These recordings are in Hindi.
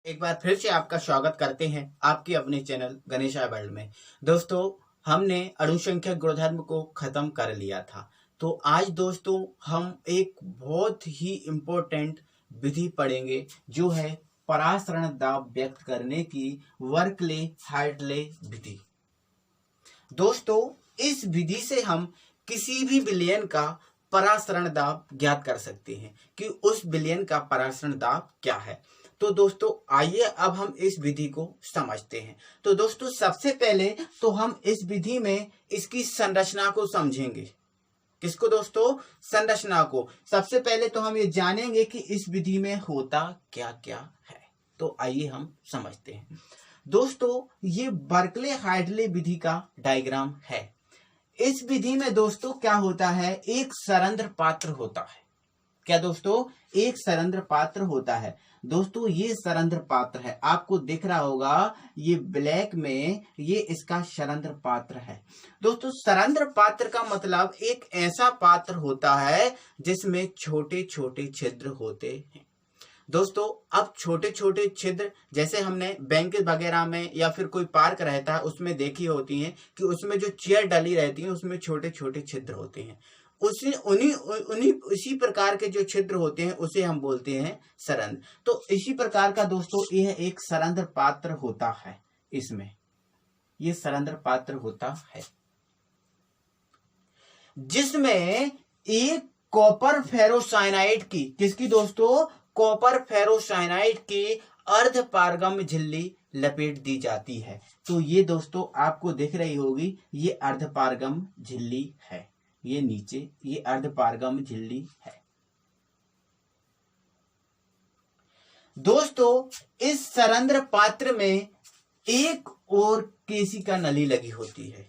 एक बार फिर से आपका स्वागत करते हैं आपके अपने चैनल गणेशा वर्ल्ड में। दोस्तों, हमने अणुसंख्यक गुणधर्म को खत्म कर लिया था। तो आज दोस्तों हम एक बहुत ही इम्पोर्टेंट विधि पढ़ेंगे जो है परासरण दाब व्यक्त करने की वर्कले हार्टले विधि। दोस्तों, इस विधि से हम किसी भी विलयन का परासरण दाब ज्ञात कर सकते हैं कि उस विलयन का परासरण दाब क्या है। तो दोस्तों आइए अब हम इस विधि को समझते हैं। तो दोस्तों सबसे पहले तो हम इस विधि में इसकी संरचना को समझेंगे। किसको दोस्तों? संरचना को। सबसे पहले तो हम ये जानेंगे कि इस विधि में होता क्या क्या है। तो आइए हम समझते हैं। दोस्तों ये बर्कले हार्टले विधि का डायग्राम है। इस विधि में दोस्तों क्या होता है, एक सरंध्र पात्र होता है। क्या दोस्तों? एक सरंध्र पात्र होता है। दोस्तों ये सरंध्र पात्र है, आपको दिख रहा होगा ये ब्लैक में, ये इसका सरंध्र पात्र है। दोस्तों सरंध्र पात्र का मतलब एक ऐसा पात्र होता है जिसमें छोटे छोटे छिद्र होते हैं। दोस्तों अब छोटे छोटे छिद्र जैसे हमने बैंक वगैरह में या फिर कोई पार्क रहता है उसमें देखी होती हैं कि उसमें जो चेयर डली रहती है उसमें छोटे छोटे छिद्र होते हैं। उसी प्रकार के जो छिद्र होते हैं उसे हम बोलते हैं सरंध्र। तो इसी प्रकार का दोस्तों यह एक सरंध्र पात्र होता है। इसमें ये सरंध्र पात्र होता है जिसमें एक कॉपर फेरोसाइनाइड की, किसकी दोस्तों? कॉपर फेरोसाइनाइड की अर्धपारगम्य झिल्ली लपेट दी जाती है। तो ये दोस्तों आपको दिख रही होगी, ये अर्धपारगम्य झिल्ली है। ये नीचे ये अर्धपारगम्य झिल्ली है। दोस्तों इस सरंध्र पात्र में एक और केशिका नली लगी होती है।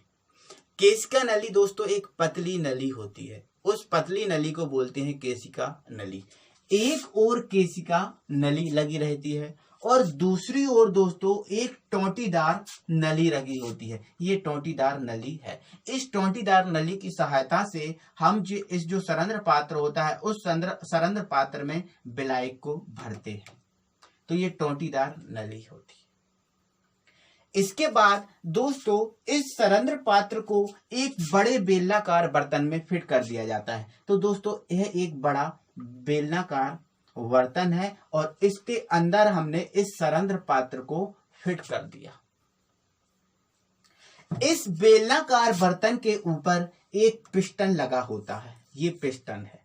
केशिका नली दोस्तों एक पतली नली होती है, उस पतली नली को बोलते हैं केशिका नली। एक और केशिका नली लगी रहती है और दूसरी ओर दोस्तों एक टोंटीदार नली लगी होती है। ये टोंटीदार नली है। इस टोंटीदार नली की सहायता से हम जो सरंध्र पात्र होता है उस सरंध्र पात्र में विलायक को भरते हैं। तो ये टोंटीदार नली होती है। इसके बाद दोस्तों इस सरंध्र पात्र को एक बड़े बेलनाकार बर्तन में फिट कर दिया जाता है। तो दोस्तों यह एक बड़ा बेलनाकार बर्तन है और इसके अंदर हमने इस सरंध्र पात्र को फिट कर दिया। इस बेलनाकार बर्तन के ऊपर एक पिस्टन लगा होता है। ये पिस्टन है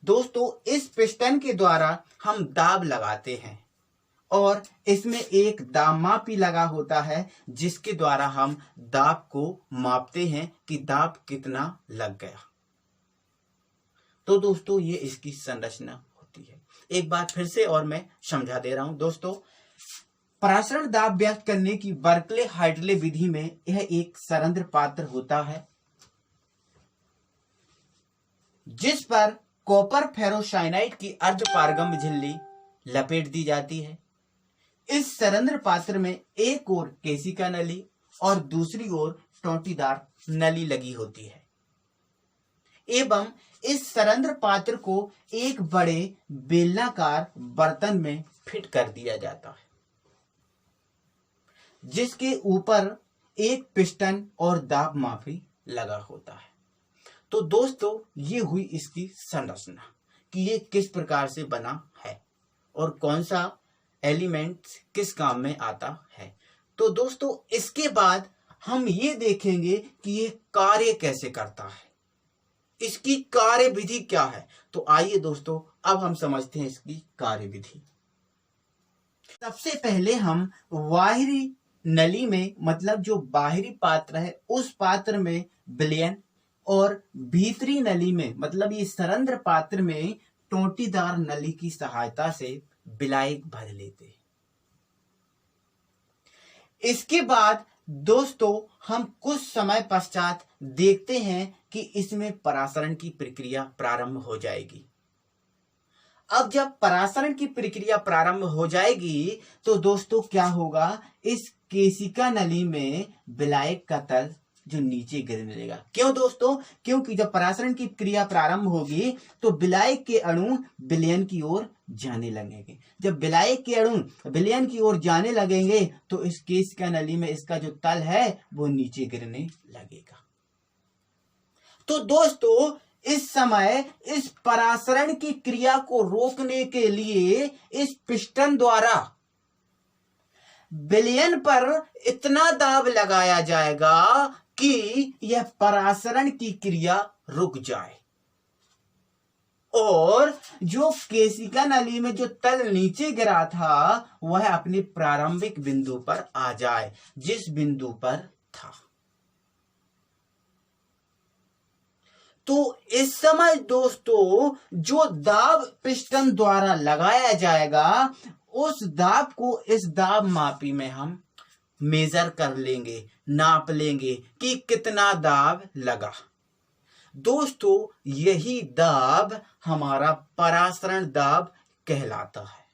दोस्तों। इस पिस्टन के द्वारा हम दाब लगाते हैं और इसमें एक दाब मापी लगा होता है जिसके द्वारा हम दाब को मापते हैं कि दाब कितना लग गया। तो दोस्तों ये इसकी संरचना होती है। एक बार फिर से और मैं समझा दे रहा हूं। दोस्तों परासरण दाब व्यक्त करने की बर्कले हार्टले विधि में यह एक सरंध्र पात्र होता है जिस पर कॉपर फेरोसाइनाइड की अर्धपारगम्य झिल्ली लपेट दी जाती है। इस सरंध्र पात्र में एक ओर केशिका नली और दूसरी ओर टोंटीदार नली लगी होती है एवं इस सरंध्र पात्र को एक बड़े बेलनाकार बर्तन में फिट कर दिया जाता है जिसके ऊपर एक पिस्टन और दाब मापी लगा होता है। तो दोस्तों ये हुई इसकी संरचना कि ये किस प्रकार से बना है और कौन सा एलिमेंट किस काम में आता है। तो दोस्तों इसके बाद हम ये देखेंगे कि ये कार्य कैसे करता है, इसकी कार्य विधि क्या है। तो आइए दोस्तों अब हम समझते हैं इसकी कार्य विधि। सबसे पहले हम बाहरी नली में, मतलब जो बाहरी पात्र है उस पात्र में विलयन और भीतरी नली में, मतलब ये सरंध्र पात्र में टोंटीदार नली की सहायता से विलायक भर लेते हैं। इसके बाद दोस्तों हम कुछ समय पश्चात देखते हैं कि इसमें परासरण की प्रक्रिया प्रारंभ हो जाएगी। अब जब परासरण की प्रक्रिया प्रारंभ हो जाएगी तो दोस्तों क्या होगा, इस केशिका नली में विलायक का तल जो नीचे गिरने लगेगा। क्यों दोस्तों? क्योंकि जब परासरण की क्रिया प्रारंभ होगी तो विलायक के अणु विलयन की ओर जाने लगेंगे। जब विलायक के अणु विलयन की ओर जाने लगेंगे तो इस केशिका नली में इसका जो तल है वो नीचे गिरने लगेगा। तो दोस्तों इस समय इस परासरण की क्रिया को रोकने के लिए इस पिस्टन द्वारा विलयन पर इतना दाब लगाया जाएगा कि यह परासरण की क्रिया रुक जाए और जो केशिका नली में जो तल नीचे गिरा था वह अपने प्रारंभिक बिंदु पर आ जाए, जिस बिंदु पर था। तो इस समय दोस्तों जो दाब पिस्टन द्वारा लगाया जाएगा उस दाब को इस दाब मापी में हम मेजर कर लेंगे, नाप लेंगे कि कितना दाब लगा। दोस्तों यही दाब हमारा परासरण दाब कहलाता है।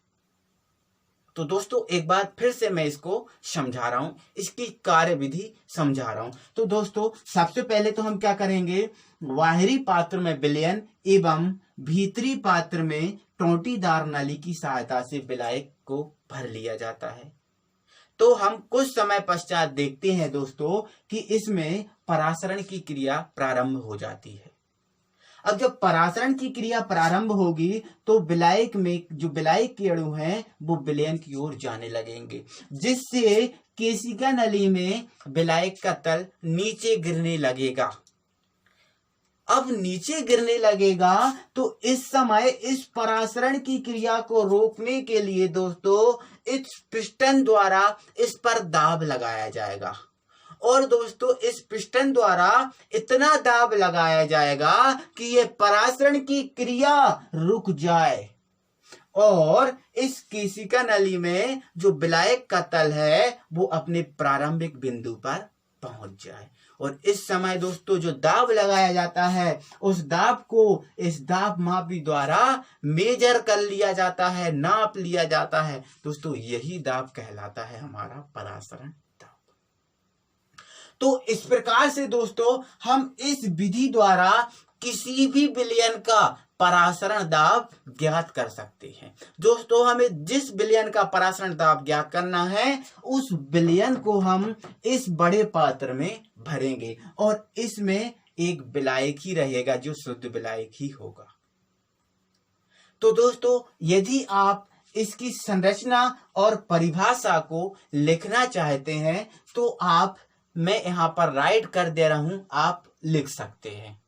तो दोस्तों एक बार फिर से मैं इसको समझा रहा हूं, इसकी कार्यविधि समझा रहा हूं। तो दोस्तों सबसे पहले तो हम क्या करेंगे, बाहरी पात्र में विलयन एवं भीतरी पात्र में टोंटीदार नली की सहायता से विलायक को भर लिया जाता है। तो हम कुछ समय पश्चात देखते हैं दोस्तों कि इसमें परासरण की क्रिया प्रारंभ हो जाती है। अब जब परासरण की क्रिया प्रारंभ होगी तो विलायक में जो विलायक के अणु हैं वो विलयन की ओर जाने लगेंगे, जिससे केशिका नली में विलायक का तल नीचे गिरने लगेगा। अब नीचे गिरने लगेगा तो इस समय इस परासरण की क्रिया को रोकने के लिए दोस्तों इस पिस्टन द्वारा इस पर दाब लगाया जाएगा और दोस्तों इस पिस्टन द्वारा इतना दाब लगाया जाएगा कि यह परासरण की क्रिया रुक जाए और इस केशिका नली में जो विलायक का तल है वो अपने प्रारंभिक बिंदु पर पहुंच जाए। और इस समय दोस्तों जो दाब लगाया जाता है उस दाब को इस दाब मापी द्वारा मेजर कर लिया जाता है, नाप लिया जाता है। दोस्तों यही दाब कहलाता है हमारा परासरण दाब। तो इस प्रकार से दोस्तों हम इस विधि द्वारा किसी भी विलयन का परासरण दाब ज्ञात कर सकते हैं। दोस्तों हमें जिस विलयन का परासरण दाब ज्ञात करना है उस विलयन को हम इस बड़े पात्र में भरेंगे और इसमें एक विलायक ही रहेगा जो शुद्ध विलायक ही होगा। तो दोस्तों यदि आप इसकी संरचना और परिभाषा को लिखना चाहते हैं तो मैं यहां पर राइट कर दे रहा हूं, आप लिख सकते हैं।